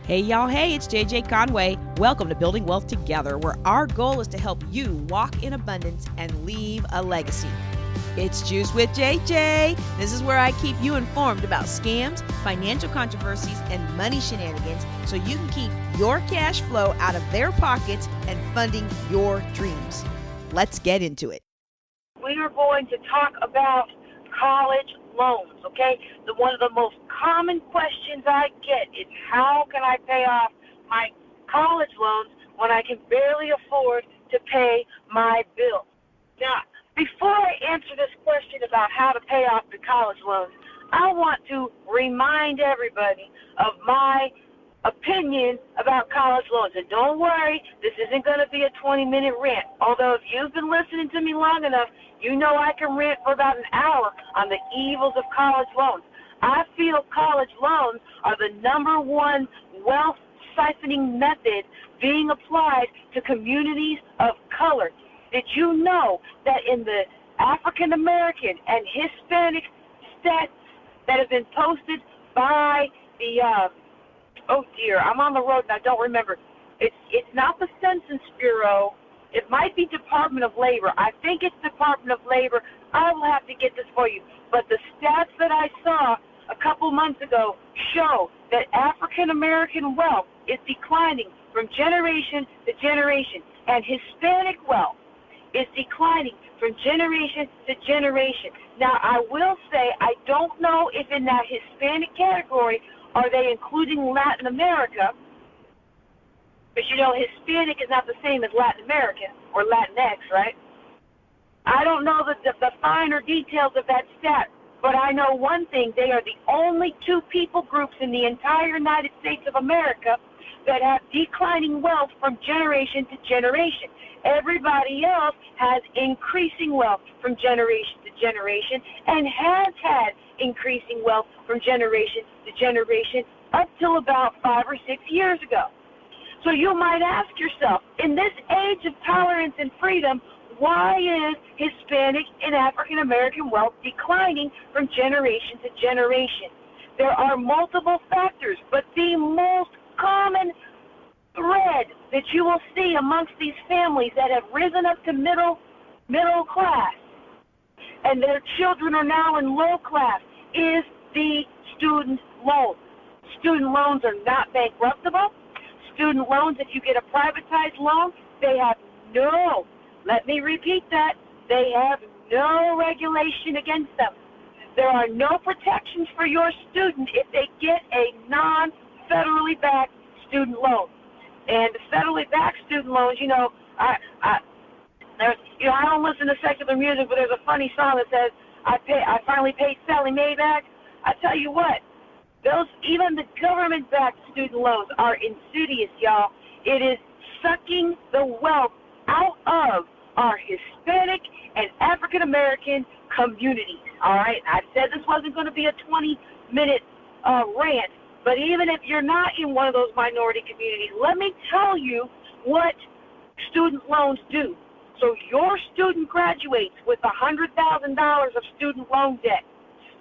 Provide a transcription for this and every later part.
Hey y'all, hey, it's JJ Conway. Welcome to Building Wealth Together, where our goal is to help you walk in abundance and leave a legacy. It's Juice with JJ. This is where I keep you informed about scams, financial controversies, and money shenanigans so you can keep your cash flow out of their pockets and funding your dreams. Let's get into it. We are going to talk about college loans, okay? One of the most common questions I get is, how can I pay off my college loans when I can barely afford to pay my bills? Now, before I answer this question about how to pay off the college loans, I want to remind everybody of my opinion about college loans. And don't worry, this isn't going to be a 20-minute rant. Although if you've been listening to me long enough, you know I can rant for about an hour on the evils of college loans. I feel college loans are the number one wealth siphoning method being applied to communities of color. Did you know that in the African American and Hispanic stats that have been posted by the oh dear, I'm on the road and I don't remember. It's not the Census Bureau. It might be Department of Labor. I think it's Department of Labor. I will have to get this for you. But the stats that I saw a couple months ago show that African American wealth is declining from generation to generation, and Hispanic wealth is declining from generation to generation. Now, I will say I don't know if in that Hispanic category are they including Latin America, because you know Hispanic is not the same as Latin American or Latinx, right? I don't know the finer details of that stat, but I know one thing: they are the only two people groups in the entire United States of America that have declining wealth from generation to generation. Everybody else has increasing wealth from generation to generation and has had increasing wealth from generation to generation up till about 5 or 6 years ago. So you might ask yourself, in this age of tolerance and freedom, why is Hispanic and African American wealth declining from generation to generation? There are multiple factors, but the most common thread that you will see amongst these families that have risen up to middle class and their children are now in low class is the student loan. Student loans are not bankruptable. Student loans, if you get a privatized loan, they have no, let me repeat that, they have no regulation against them. There are no protections for your student if they get a non-federally backed student loan. And the federally backed student loans, I don't listen to secular music, but there's a funny song that says, I finally paid Sally Mae back. I tell you what, even the government-backed student loans are insidious, y'all. It is sucking the wealth out of our Hispanic and African-American communities, all right? I said this wasn't going to be a 20-minute rant, but even if you're not in one of those minority communities, let me tell you what student loans do. So your student graduates with $100,000 of student loan debt.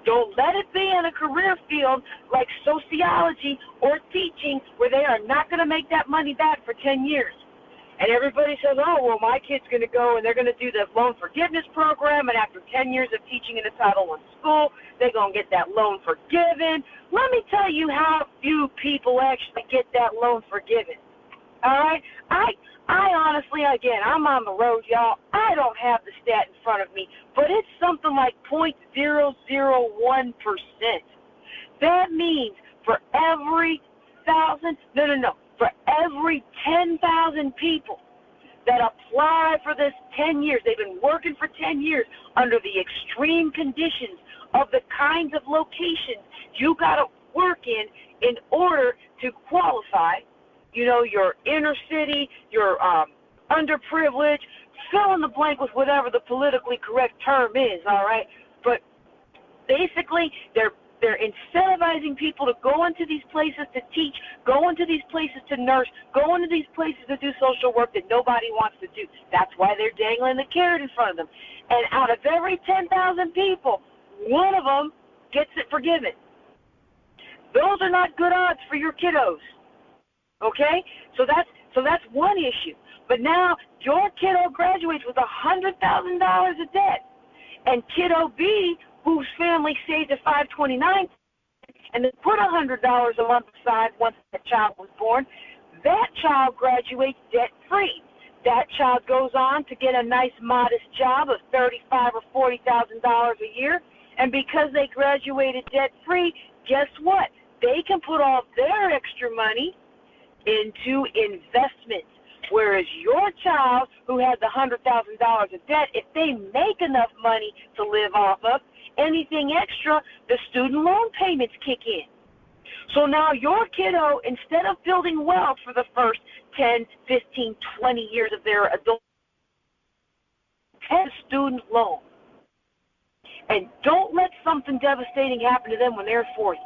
Don't let it be in a career field like sociology or teaching where they are not going to make that money back for 10 years. And everybody says, oh, well, my kid's going to go and they're going to do the loan forgiveness program, and after 10 years of teaching in a Title I school, they're going to get that loan forgiven. Let me tell you how few people actually get that loan forgiven. All right? I honestly, again, I'm on the road, y'all. I don't have the stat in front of me, but it's something like 0.001%. That means for every for every 10,000 people that apply for this 10 years, they've been working for 10 years under the extreme conditions of the kinds of locations you got to work in order to qualify. Your inner city, your underprivileged, fill in the blank with whatever the politically correct term is, all right? But basically, they're incentivizing people to go into these places to teach, go into these places to nurse, go into these places to do social work that nobody wants to do. That's why they're dangling the carrot in front of them. And out of every 10,000 people, one of them gets it forgiven. Those are not good odds for your kiddos. Okay? So that's one issue. But now your kiddo graduates with $100,000 of debt. And kiddo B, whose family saves at 529 and then put $100 a month aside once that child was born, that child graduates debt-free. That child goes on to get a nice, modest job of $35,000 or $40,000 a year, and because they graduated debt-free, guess what? They can put all their extra money into investments, whereas your child who had the $100,000 of debt, if they make enough money to live off of, anything extra, the student loan payments kick in. So now your kiddo, instead of building wealth for the first 10, 15, 20 years of their adult, has a student loan. And don't let something devastating happen to them when they're 40.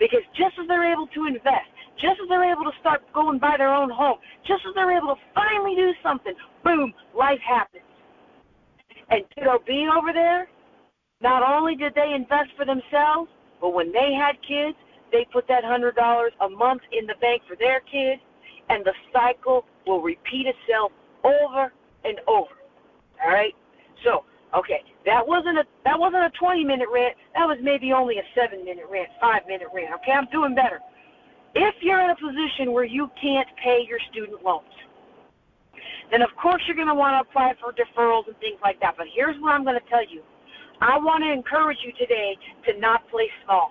Because just as they're able to invest, just as they're able to start going buy their own home, just as they're able to finally do something, boom, life happens. And kiddo B over there, not only did they invest for themselves, but when they had kids, they put that $100 a month in the bank for their kids, and the cycle will repeat itself over and over. All right? So, okay, that wasn't a 20-minute rant. That was maybe only a 7-minute rant, 5-minute rant. Okay, I'm doing better. If you're in a position where you can't pay your student loans, then of course you're going to want to apply for deferrals and things like that. But here's what I'm going to tell you. I want to encourage you today to not play small.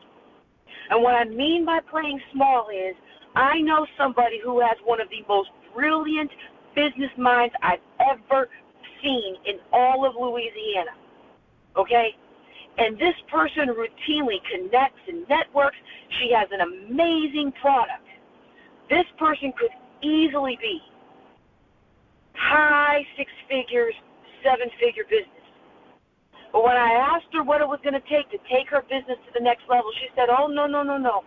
And what I mean by playing small is I know somebody who has one of the most brilliant business minds I've ever seen in all of Louisiana. Okay? And this person routinely connects and networks. She has an amazing product. This person could easily be high 6 figures, 7-figure business. But when I asked her what it was going to take her business to the next level, she said, oh, no.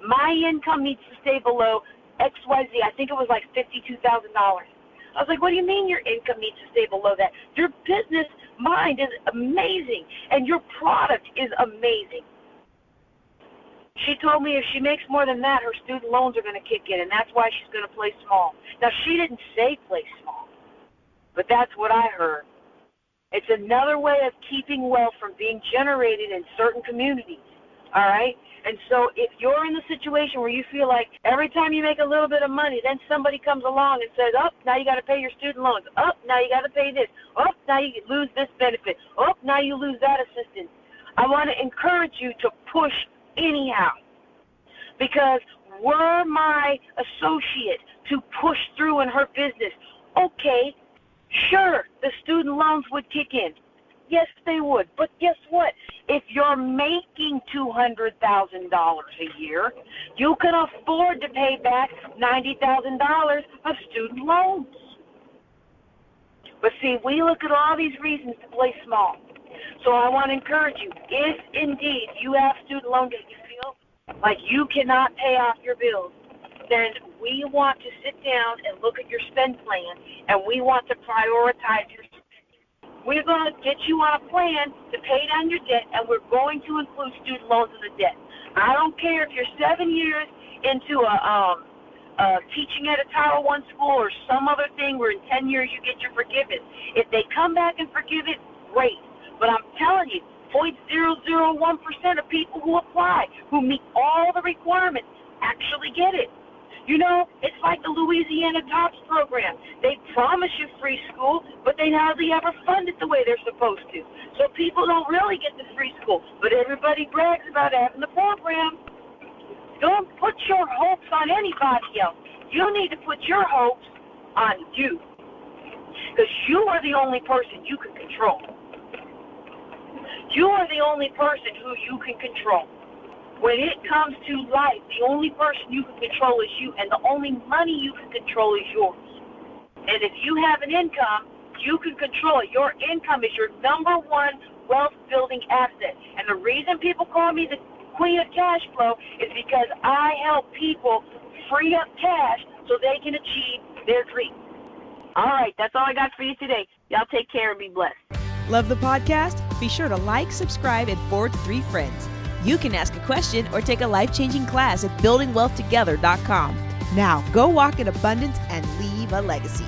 My income needs to stay below XYZ. I think it was like $52,000. I was like, what do you mean your income needs to stay below that? Your business mind is amazing, and your product is amazing. She told me if she makes more than that, her student loans are going to kick in, and that's why she's going to play small. Now, she didn't say play small, but that's what I heard. It's another way of keeping wealth from being generated in certain communities, all right? And so if you're in the situation where you feel like every time you make a little bit of money, then somebody comes along and says, oh, now you got to pay your student loans. Oh, now you got to pay this. Oh, now you lose this benefit. Oh, now you lose that assistance. I want to encourage you to push anyhow. Because were my associate to push through in her business, okay, sure, the student loans would kick in. Yes, they would. But guess what? If you're making $200,000 a year, you can afford to pay back $90,000 of student loans. But see, we look at all these reasons to play small. So I want to encourage you, if indeed you have student loans that you feel like you cannot pay off your bills, then we want to sit down and look at your spend plan, and we want to prioritize your spending. We're going to get you on a plan to pay down your debt, and we're going to include student loans in the debt. I don't care if you're 7 years into teaching at a Title I school or some other thing where in 10 years you get your forgiveness. If they come back and forgive it, great. But I'm telling you, 0.001% of people who apply, who meet all the requirements, actually get it. You know, it's like the Louisiana TOPS program. They promise you free school, but they hardly ever fund it the way they're supposed to. So people don't really get the free school, but everybody brags about having the program. Don't put your hopes on anybody else. You need to put your hopes on you, because you are the only person you can control. You are the only person who you can control. When it comes to life, the only person you can control is you, and the only money you can control is yours. And if you have an income, you can control it. Your income is your number one wealth-building asset. And the reason people call me the queen of cash flow is because I help people free up cash so they can achieve their dreams. All right, that's all I got for you today. Y'all take care and be blessed. Love the podcast? Be sure to like, subscribe, and forward to 3 friends. You can ask a question or take a life-changing class at buildingwealthtogether.com. Now, go walk in abundance and leave a legacy.